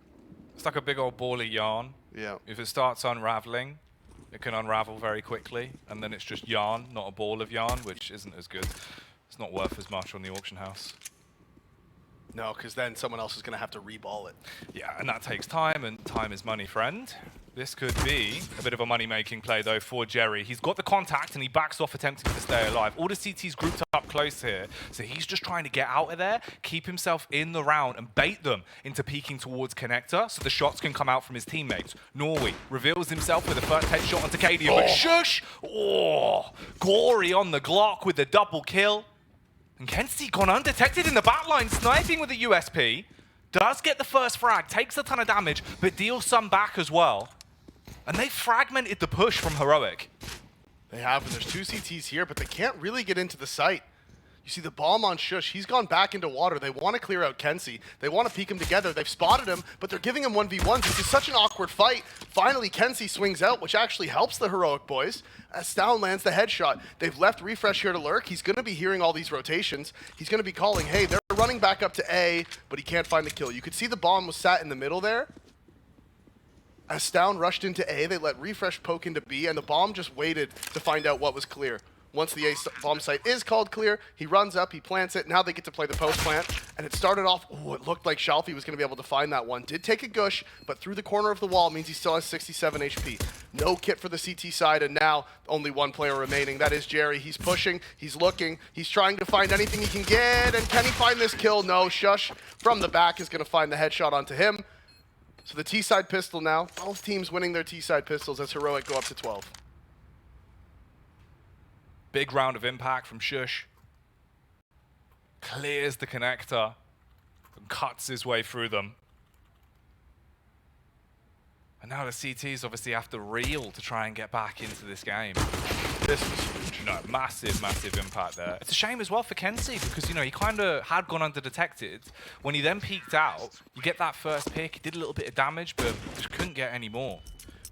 It's like a big old ball of yarn. Yeah. If it starts unraveling, it can unravel very quickly, and then it's just yarn, not a ball of yarn, which isn't as good. It's not worth as much on the auction house. No, because then someone else is going to have to reball it. Yeah, and that takes time, and time is money, friend. This could be a bit of a money-making play, though, for Jerry. He's got the contact, and he backs off, attempting to stay alive. All the CT's grouped up close here, so he's just trying to get out of there, keep himself in the round, and bait them into peeking towards connector, so the shots can come out from his teammates. Norwi reveals himself with a first headshot onto cadiaN, but Shush! Oh, Gory on the Glock with the double kill. And Kenzie gone undetected in the backline, sniping with the USP. Does get the first frag, takes a ton of damage, but deals some back as well. And they fragmented the push from Heroic. They have, and there's 2 CTs here, but they can't really get into the site. You see the bomb on Shush. He's gone back into water. They want to clear out Kenzie. They want to peek him together. They've spotted him, but they're giving him 1v1s. This is such an awkward fight. Finally, Kenzie swings out, which actually helps the Heroic boys. As Stown lands the headshot. They've left Refresh here to lurk. He's going to be hearing all these rotations. He's going to be calling, hey, they're running back up to A, but he can't find the kill. You could see the bomb was sat in the middle there. As Stown rushed into A, they let Refresh poke into B, and the bomb just waited to find out what was clear. Once the A bomb site is called clear, he runs up, he plants it. Now they get to play the post plant, and it started off, it looked like Shalfie was going to be able to find that one. Did take a gush, but through the corner of the wall means he still has 67 HP. No kit for the CT side, and now only one player remaining. That is Jerry. He's pushing, he's looking, he's trying to find anything he can get, and can he find this kill? No, Shush from the back is going to find the headshot onto him. So the T-side pistol now, both teams winning their T-side pistols as Heroic go up to 12. Big round of impact from Shush. Clears the connector and cuts his way through them. And now the CTs obviously have to reel to try and get back into this game. This was huge. No, massive, massive impact there. It's a shame as well for Kenzie because, you know, he kind of had gone undetected. When he then peeked out, you get that first pick, he did a little bit of damage, but just couldn't get any more.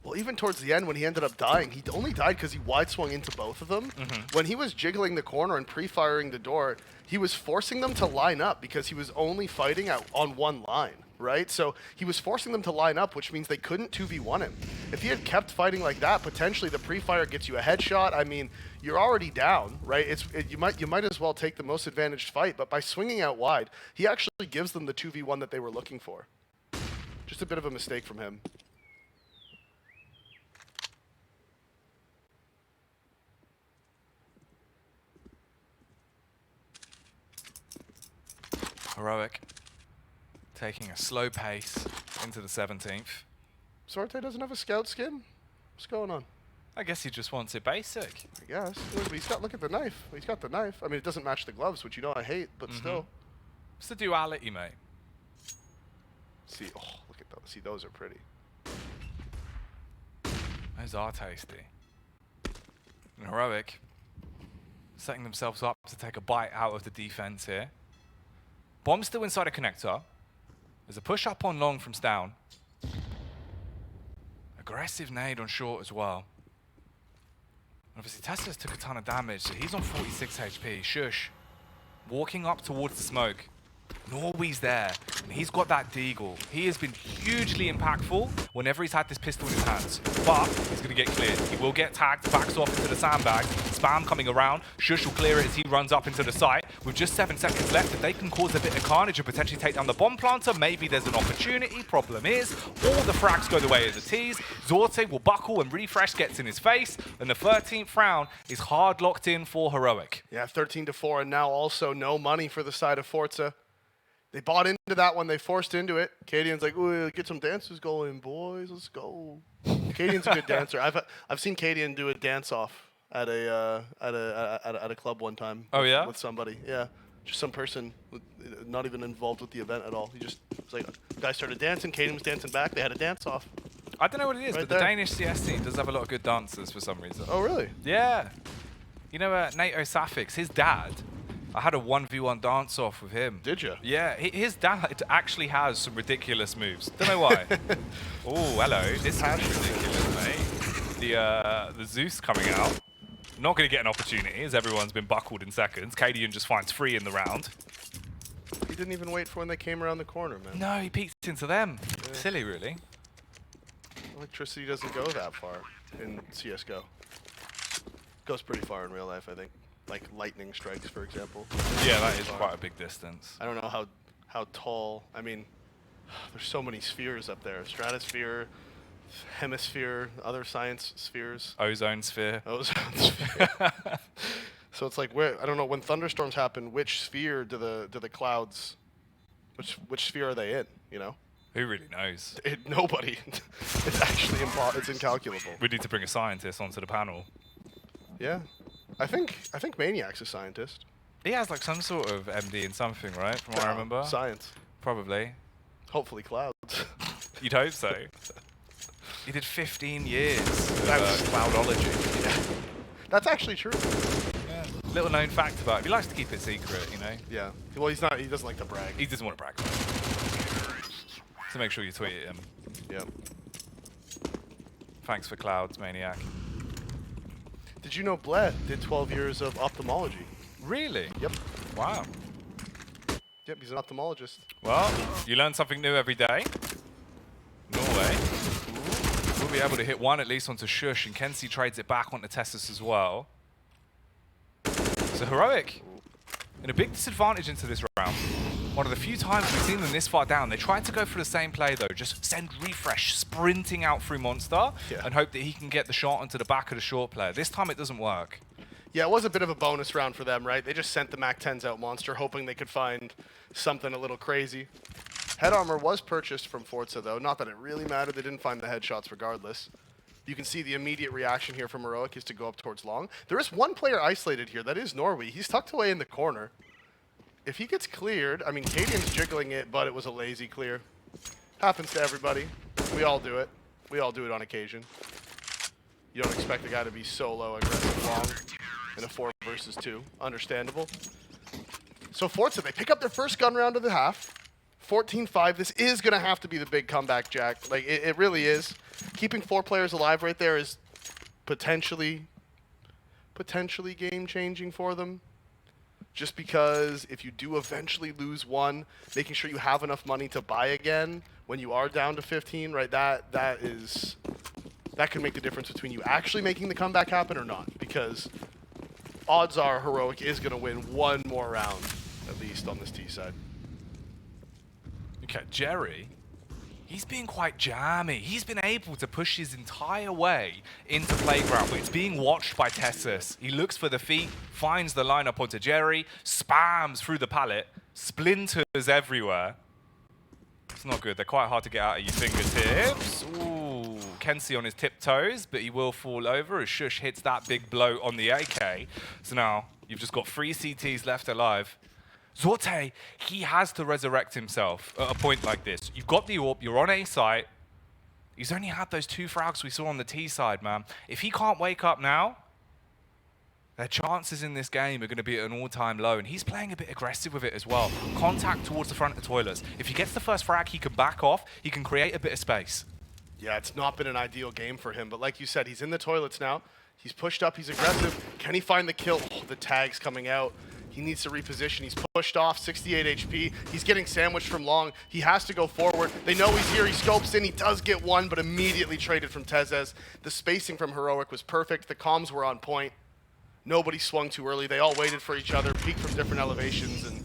Well, even towards the end, when he ended up dying, he only died because he wide swung into both of them. When he was jiggling the corner and pre-firing the door, he was forcing them to line up because he was only fighting on one line, right? So he was forcing them to line up, which means they couldn't 2v1 him. If he had kept fighting like that, potentially the pre-fire gets you a headshot. I mean, you're already down, right? You might as well take the most advantaged fight, but by swinging out wide, he actually gives them the 2v1 that they were looking for. Just a bit of a mistake from him. Heroic taking a slow pace into the 17th. Sorte doesn't have a scout skin? What's going on? I guess he just wants it basic. I guess. But he's got, look at the knife. He's got the knife. I mean, it doesn't match the gloves, which you know I hate, but still. It's the duality, mate. See, oh, look at those. See, those are pretty. Those are tasty. And Heroic setting themselves up to take a bite out of the defense here. Bomb still inside a connector. There's a push up on long from Stown. Aggressive nade on short as well. Obviously, TeSeS took a ton of damage, so he's on 46 HP. Shush, walking up towards the smoke. Norwi's there, and he's got that deagle. He has been hugely impactful whenever he's had this pistol in his hands. But he's going to get cleared. He will get tagged, backs off into the sandbag. Spam coming around. Shush will clear it as he runs up into the site. With just 7 seconds left, if they can cause a bit of carnage and potentially take down the bomb planter, maybe there's an opportunity. Problem is, all the frags go the way of the T's. zorte will buckle and Refresh gets in his face. And the 13th round is hard locked in for Heroic. Yeah, 13-4, and now also no money for the side of forZe. They bought into that one. They forced into it. cadiaN's like, ooh, get some dances going, boys. Let's go. cadiaN's a good dancer. I've seen cadiaN do a dance off at a club one time. Oh yeah? With somebody. Yeah, just some person not even involved with the event at all. He just was like, the guy started dancing. cadiaN was dancing back. They had a dance off. I don't know what it is, Right but there. the Danish CS scene does have a lot of good dancers for some reason. Oh really? Yeah. You know, NATO Safix, his dad, I had a 1v1 dance off with him. Did you? Yeah, his dad actually has some ridiculous moves. Don't know why. Oh, hello. This is ridiculous, mate. The Zeus coming out. Not going to get an opportunity as everyone's been buckled in seconds. cadiaN just finds 3 in the round. He didn't even wait for when they came around the corner, man. No, he peeked into them. Yeah. Silly, really. Electricity doesn't go that far in CSGO. Goes pretty far in real life, I think. Like lightning strikes, for example. Yeah, that is quite a big distance. I don't know how tall. I mean, there's so many spheres up there. Stratosphere, hemisphere, other science spheres. Ozone sphere. Ozone sphere. So it's like, where, I don't know, when thunderstorms happen, which sphere do the clouds, which sphere are they in, you know? Who really knows? Nobody. It's actually it's incalculable. We need to bring a scientist onto the panel. Yeah. I think Maniac's a scientist. He has like some sort of MD in something, right? From what I remember. Science. Probably. Hopefully clouds. You'd hope so. He did 15 years of That's cloudology. Yeah. That's actually true. Yeah. Little known fact about him. He likes to keep it secret, you know? Yeah. Well, he's not. He doesn't like to brag. He doesn't want to brag about it. So make sure you tweet at him. Yeah. Thanks for clouds, Maniac. Did you know Bled did 12 years of ophthalmology? Really? Yep. Wow. Yep, he's an ophthalmologist. Well, you learn something new every day. Norway. We'll be able to hit one at least onto Shush, and Kenzie trades it back onto TeSeS as well. So Heroic in a big disadvantage into this round. One of the few times we've seen them this far down. They tried to go for the same play though, just send refresh, sprinting out through Monster, and hope that he can get the shot onto the back of the short player. This time it doesn't work. Yeah, it was a bit of a bonus round for them, right? They just sent the MAC-10s out Monster, hoping they could find something a little crazy. Head armor was purchased from forZe though, not that it really mattered. They didn't find the headshots regardless. You can see the immediate reaction here from Heroic is to go up towards long. There is one player isolated here, that is Norwi. He's tucked away in the corner. If he gets cleared, I mean, cadiaN's jiggling it, but it was a lazy clear. Happens to everybody. We all do it. We all do it on occasion. You don't expect a guy to be solo aggressive long in a 4 versus 2. Understandable. So forZe, they pick up their first gun round of the half. 14-5. This is going to have to be the big comeback, Jack. Like, it really is. Keeping 4 players alive right there is potentially game-changing for them. Just because if you do eventually lose one, making sure you have enough money to buy again when you are down to 15, right? That can make the difference between you actually making the comeback happen or not. Because odds are Heroic is going to win one more round, at least on this T side. Okay, Jerry, he's been quite jammy. He's been able to push his entire way into playground, but it's being watched by TeSeS. He looks for the feet, finds the lineup onto Jerry, spams through the pallet, splinters everywhere. It's not good. They're quite hard to get out of your fingertips. Ooh, Kenzie on his tiptoes, but he will fall over as Shush hits that big blow on the AK. So now you've just got 3 CTs left alive. Zorte, he has to resurrect himself at a point like this. You've got the AWP, you're on A site. He's only had those 2 frags we saw on the T side, man. If he can't wake up now, their chances in this game are going to be at an all-time low, and he's playing a bit aggressive with it as well. Contact towards the front of toilets. If he gets the first frag, he can back off, he can create a bit of space. Yeah, it's not been an ideal game for him, but like you said, he's in the toilets now. He's pushed up, he's aggressive. Can he find the kill? Oh, the tag's coming out. He needs to reposition. He's pushed off, 68 HP. He's getting sandwiched from long. He has to go forward. They know he's here. He scopes in. He does get one, but immediately traded from TeSeS. The spacing from Heroic was perfect. The comms were on point. Nobody swung too early. They all waited for each other, peeked from different elevations, and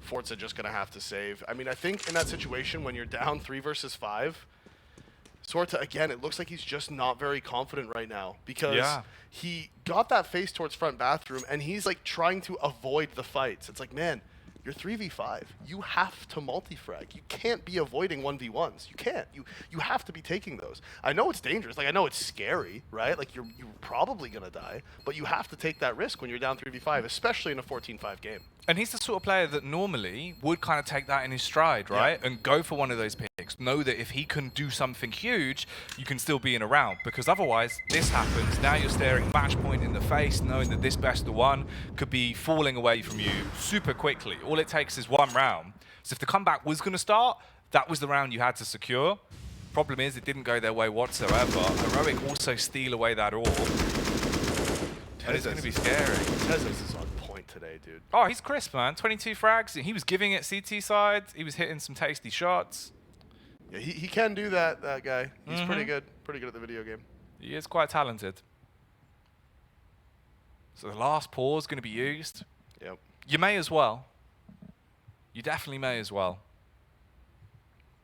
forZe just going to have to save. I mean, I think in that situation, when you're down 3 versus 5, Sorta, again, it looks like he's just not very confident right now because he got that face towards front bathroom and he's like trying to avoid the fights. It's like, man, you're 3v5. You have to multi-frag. You can't be avoiding 1v1s. You can't. You have to be taking those. I know it's dangerous. Like, I know it's scary, right? Like, you're probably going to die, but you have to take that risk when you're down 3v5, especially in a 14-5 game. And he's the sort of player that normally would kind of take that in his stride, right? And go for one of those picks. Know that if he can do something huge, you can still be in a round. Because otherwise, this happens. Now you're staring match point in the face, knowing that this best of one could be falling away from you super quickly. All it takes is one round. So if the comeback was going to start, that was the round you had to secure. Problem is, it didn't go their way whatsoever. Heroic also steal away that orb. And it's going to be scary. TeSeS is on point today, dude. Oh, he's crisp, man. 22 frags. He was giving it CT side. He was hitting some tasty shots. Yeah, he can do that guy. He's pretty good at the video game. He is quite talented. So the last pause going to be used. Yep. You may as well. You definitely may as well.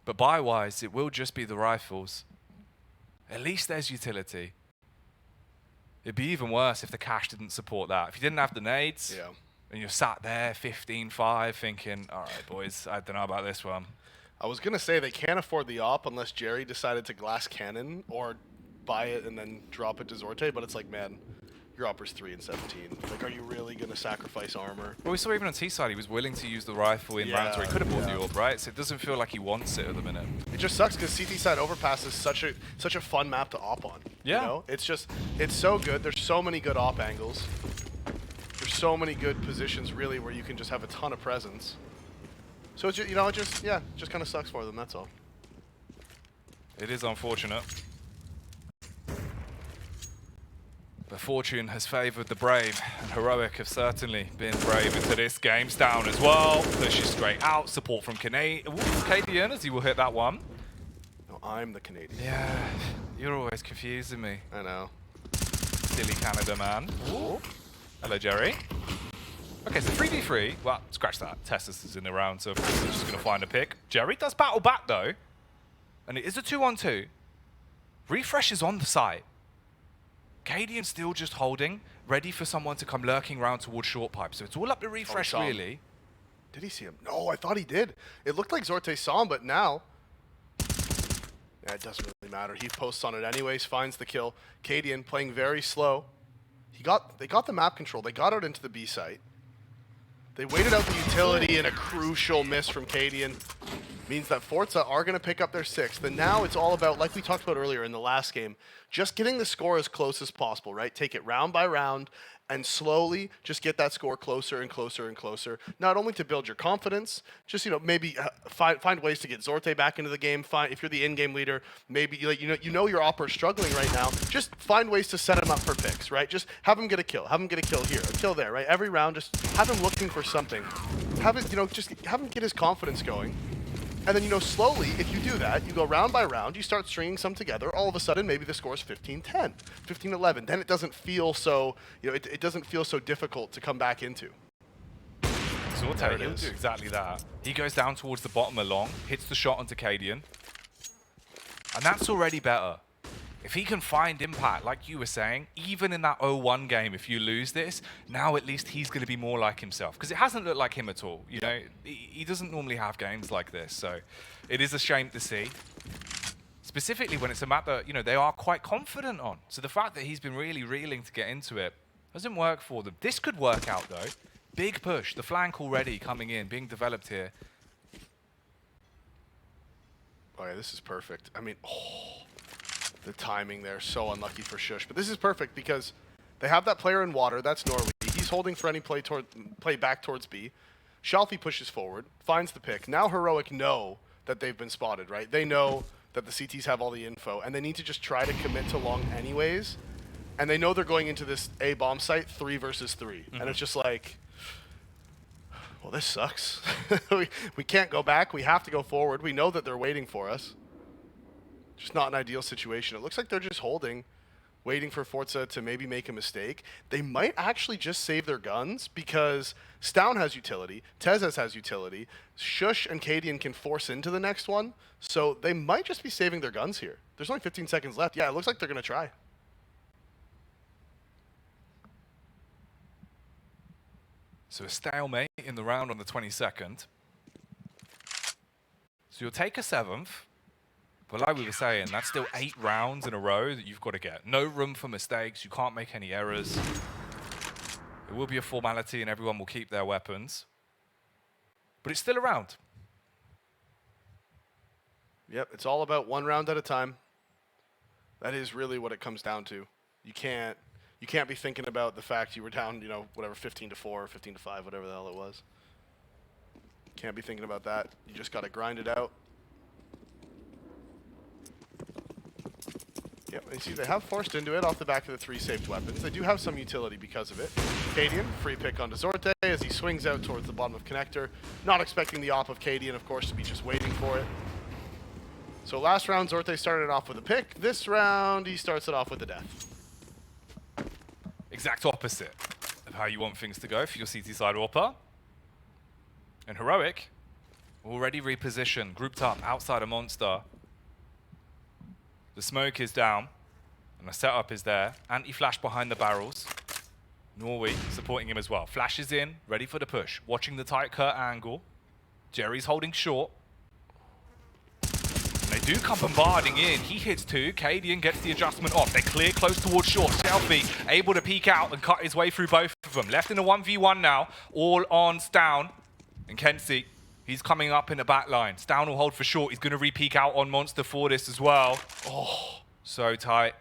But buy-wise, it will just be the rifles. At least there's utility. It'd be even worse if the cash didn't support that. If you didn't have the nades, and you're sat there 15-5 thinking, all right, boys, I don't know about this one. I was going to say they can't afford the op unless Jerry decided to glass cannon or buy it and then drop it to Zorte, but it's like, man, your opper's 3 and 17. Like, are you really going to sacrifice armor? Well, we saw even on T-side, he was willing to use the rifle in rounds where he could have bought the orb, right? So it doesn't feel like he wants it at the minute. It just sucks because CT side Overpass is such a fun map to op on. Yeah. You know? It's so good. There's so many good op angles. There's so many good positions, really, where you can just have a ton of presence. So, it's, you know, it just kind of sucks for them, that's all. It is unfortunate. But fortune has favoured the brave, and Heroic have certainly been brave into this game. Down as well, pushes straight out, support from cadiaN as he will hit that one. No, I'm the Canadian. Yeah, you're always confusing me. I know. Silly Canada man. Ooh. Hello, Jerry. Okay, so 3v3. Well, scratch that. TeSeS is in the round, so of course he's just going to find a pick. Jerry does battle back, though. And it is a 2-on-2. Refresh is on the site. cadiaN still just holding, ready for someone to come lurking around towards short pipe. So it's all up to Refresh, really. Did he see him? No, I thought he did. It looked like Zorte saw him, but now... Yeah, it doesn't really matter. He posts on it anyways, finds the kill. cadiaN playing very slow. They got the map control. They got out into the B site. They waited out the utility, and a crucial miss from cadiaN means that forZe are going to pick up their 6th. And now it's all about, like we talked about earlier in the last game, just getting the score as close as possible, right? Take it round by round and slowly just get that score closer and closer and closer. Not only to build your confidence, just, you know, maybe find ways to get Zorte back into the game. If you're the in-game leader, maybe you know your opera's struggling right now. Just find ways to set him up for picks, right? Just have him get a kill. Have him get a kill here, a kill there, right? Every round, just have him looking for something. Just have him get his confidence going. And then, you know, slowly, if you do that, you go round by round, you start stringing some together, all of a sudden, maybe the score is 15-10, 15-11. Then it doesn't feel so, you know, it doesn't feel so difficult to come back into. Zorte, he'll do exactly that. He goes down towards the bottom along, hits the shot onto cadiaN. And that's already better. If he can find impact, like you were saying, even in that 0-1 game, if you lose this, now at least he's going to be more like himself. Because it hasn't looked like him at all. You know, he doesn't normally have games like this. So it is a shame to see. Specifically when it's a map that, you know, they are quite confident on. So the fact that he's been really reeling to get into it doesn't work for them. This could work out, though. Big push. The flank already coming in, being developed here. Oh, yeah, this is perfect. I mean, the timing there, so unlucky for Shush. But this is perfect because they have that player in water. That's Norwi. He's holding for any play back towards B. Shalfie pushes forward, finds the pick. Now Heroic know that they've been spotted, right? They know that the CTs have all the info, and they need to just try to commit to long anyways. And they know they're going into this A bomb site 3 versus 3. And it's just like, well, this sucks. we can't go back. We have to go forward. We know that they're waiting for us. Just not an ideal situation. It looks like they're just holding, waiting for forZe to maybe make a mistake. They might actually just save their guns because Stown has utility, TeSeS has utility, Shush and cadiaN can force into the next one, so they might just be saving their guns here. There's only 15 seconds left. Yeah, it looks like they're going to try. So a stalemate in the round on the 22nd. So you'll take a 7th. But like we were saying, that's still 8 rounds in a row that you've got to get. No room for mistakes. You can't make any errors. It will be a formality and everyone will keep their weapons. But it's still a round. Yep, it's all about 1 round at a time. That is really what it comes down to. You can't be thinking about the fact you were down, you know, whatever, 15-4 or 15-5, whatever the hell it was. Can't be thinking about that. You just got to grind it out. Yep, and you see they have forced into it off the back of the 3 saved weapons. They do have some utility because of it. cadiaN, free pick onto Zorte as he swings out towards the bottom of connector. Not expecting the op of cadiaN, of course, to be just waiting for it. So last round, Zorte started off with a pick. This round, he starts it off with a death. Exact opposite of how you want things to go for your CT side AWPer. And Heroic, already repositioned, grouped up outside a monster. The smoke is down, and the setup is there. Anti-flash behind the barrels. Norwi supporting him as well. Flashes in, ready for the push. Watching the tight Kurt angle. Jerry's holding short. And they do come bombarding in. He hits 2. cadiaN gets the adjustment off. They clear close towards short. Shalfie able to peek out and cut his way through both of them. Left in a 1v1 now. All on Stown. And Kenzie, he's coming up in the back line. Stown will hold for short. He's going to re-peek out on Monster for this as well. Oh, so tight.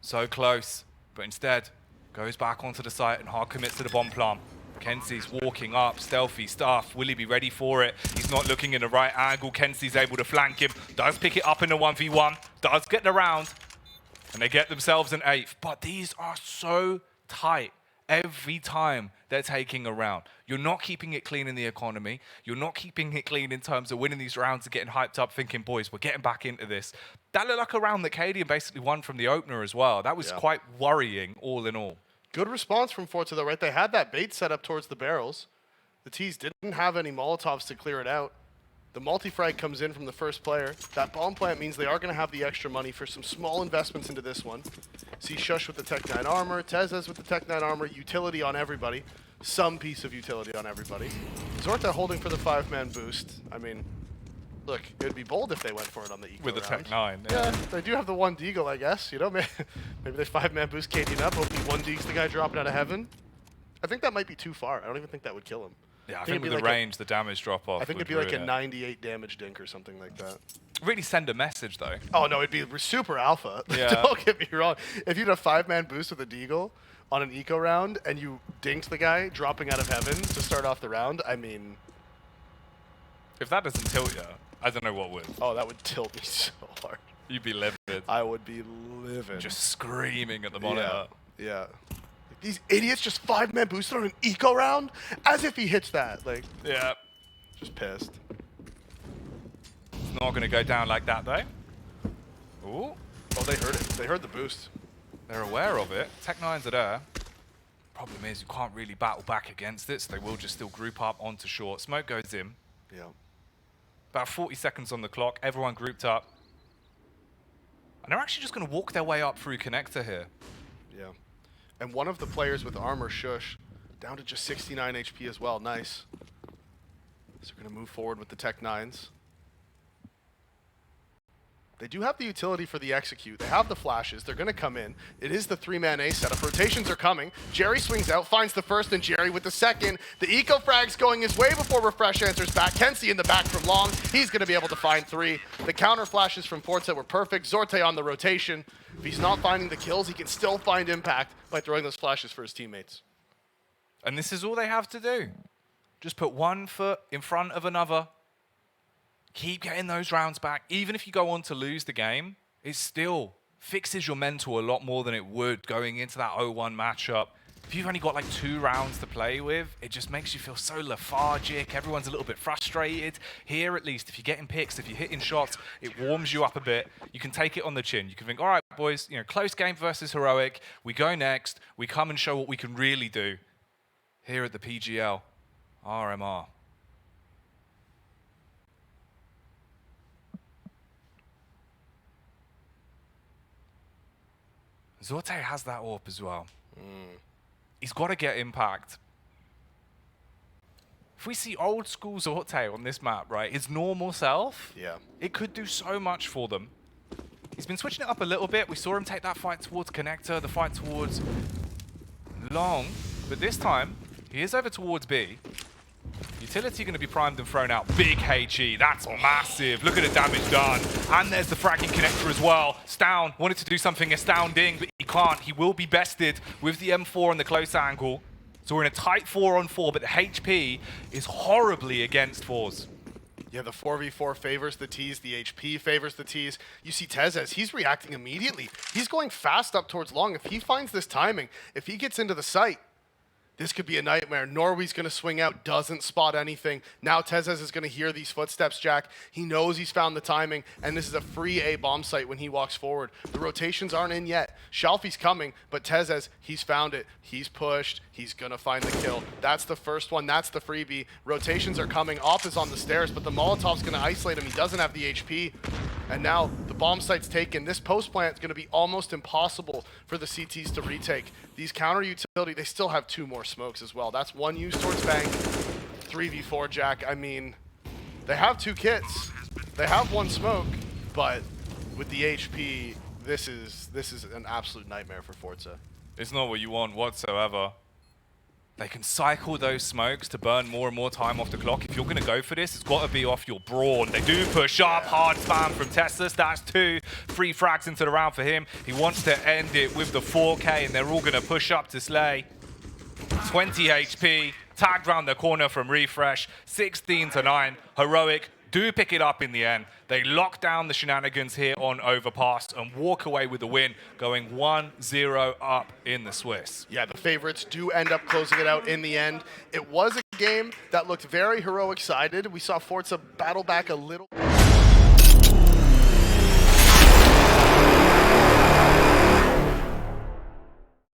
So close, but instead goes back onto the site and hard commits to the bomb plant. Kenzie's walking up, stealthy stuff. Will he be ready for it? He's not looking in the right angle. Kenzie's able to flank him. Does pick it up in the 1v1. Does get the round. And they get themselves an 8th. But these are so tight every time they're taking a round. You're not keeping it clean in the economy. You're not keeping it clean in terms of winning these rounds and getting hyped up thinking, boys, we're getting back into this. That looked like a round that cadiaN basically won from the opener as well. That was quite worrying all in all. Good response from forZe though, right? They had that bait set up towards the barrels. The TeSeS didn't have any Molotovs to clear it out. The multi-frag comes in from the first player. That bomb plant means they are going to have the extra money for some small investments into this one. See Shush with the Tech 9 armor, TeSeS with the Tech 9 armor, utility on everybody. Some piece of utility on everybody. Zorta holding for the 5-man boost. I mean, look, it would be bold if they went for it on the eco with the round. Tech 9. Yeah, they do have the 1 deagle, I guess. You know, maybe they 5-man boost cadiaN up. Hopefully 1 deag's the guy dropping out of heaven. I think that might be too far. I don't even think that would kill him. Yeah, I think with the range, the damage drop off. I think it'd be like a 98 damage dink or something like that. Really send a message though. Oh no, it'd be super alpha. Yeah. Don't get me wrong. If you had a 5-man boost with a deagle on an eco round and you dinked the guy dropping out of heaven to start off the round, I mean, if that doesn't tilt you, I don't know what would. Oh, that would tilt me so hard. You'd be livid. I would be livid. Just screaming at the monitor. Yeah. These idiots just 5-man boosted on an eco round as if he hits that. Like, yeah. Just pissed. It's not going to go down like that though. Ooh. Oh, they heard it. They heard the boost. They're aware of it. Tech 9s are there. Problem is you can't really battle back against it, so they will just still group up onto short. Smoke goes in. Yeah. About 40 seconds on the clock. Everyone grouped up. And they're actually just going to walk their way up through connector here. Yeah. And one of the players with armor, Shush, down to just 69 HP as well. Nice. So we're going to move forward with the Tech 9s. They do have the utility for the execute. They have the flashes. They're going to come in. It is the 3-man A setup. Rotations are coming. Jerry swings out, finds the first, and Jerry with the second. The eco frag's going his way before Refresh answers back. Kenzie in the back from long. He's going to be able to find 3. The counter flashes from forZe were perfect. Zorte on the rotation. If he's not finding the kills, he can still find impact by throwing those flashes for his teammates. And this is all they have to do. Just put one foot in front of another. Keep getting those rounds back. Even if you go on to lose the game, it still fixes your mental a lot more than it would going into that 0-1 matchup. If you've only got like 2 rounds to play with, it just makes you feel so lethargic. Everyone's a little bit frustrated. Here, at least, if you're getting picks, if you're hitting shots, it warms you up a bit. You can take it on the chin. You can think, all right, boys, you know, close game versus heroic. We go next. We come and show what we can really do here at the PGL RMR. Zorte has that AWP as well. He's got to get impact. If we see old school Zorte on this map, right, his normal self, it could do so much for them. He's been switching it up a little bit. We saw him take that fight towards connector, the fight towards long, but this time he is over towards B. Utility going to be primed and thrown out. Big HE, that's massive. Look at the damage done. And there's the fragging connector as well. Stown wanted to do something astounding, but he can't. He will be bested with the M4 on the close angle. So we're in a tight 4-on-4, but the HP is horribly against forZe. Yeah, the 4v4 favors the TeSeS, the HP favors the TeSeS. You see TeSeS, he's reacting immediately. He's going fast up towards long. If he finds this timing, if he gets into the site, this could be a nightmare. Norwi's going to swing out, doesn't spot anything. Now TeSeS is going to hear these footsteps, Jack. He knows he's found the timing, and this is a free A bomb site when he walks forward. The rotations aren't in yet. Shalfie's coming, but TeSeS, he's found it. He's pushed. He's going to find the kill. That's the first one. That's the freebie. Rotations are coming. Off is on the stairs, but the Molotov's going to isolate him. He doesn't have the HP. And now the bomb site's taken. This post plant is going to be almost impossible for the CTs to retake. These counter utility, they still have 2 more smokes as well. That's 1 used towards Bang. 3v4 Jack. I mean, they have 2 kits. They have 1 smoke, but with the HP, this is an absolute nightmare for forZe. It's not what you want whatsoever. They can cycle those smokes to burn more and more time off the clock. If you're going to go for this, it's got to be off your brawn. They do push up, hard spam from TeSeS. That's 2 free frags into the round for him. He wants to end it with the 4K, and they're all going to push up to Slay. 20 HP, tagged round the corner from Refresh, 16-9. Heroic do pick it up in the end. They lock down the shenanigans here on Overpass and walk away with the win, going 1-0 up in the Swiss. Yeah, the favorites do end up closing it out in the end. It was a game that looked very heroic-sided. We saw forZe battle back a little.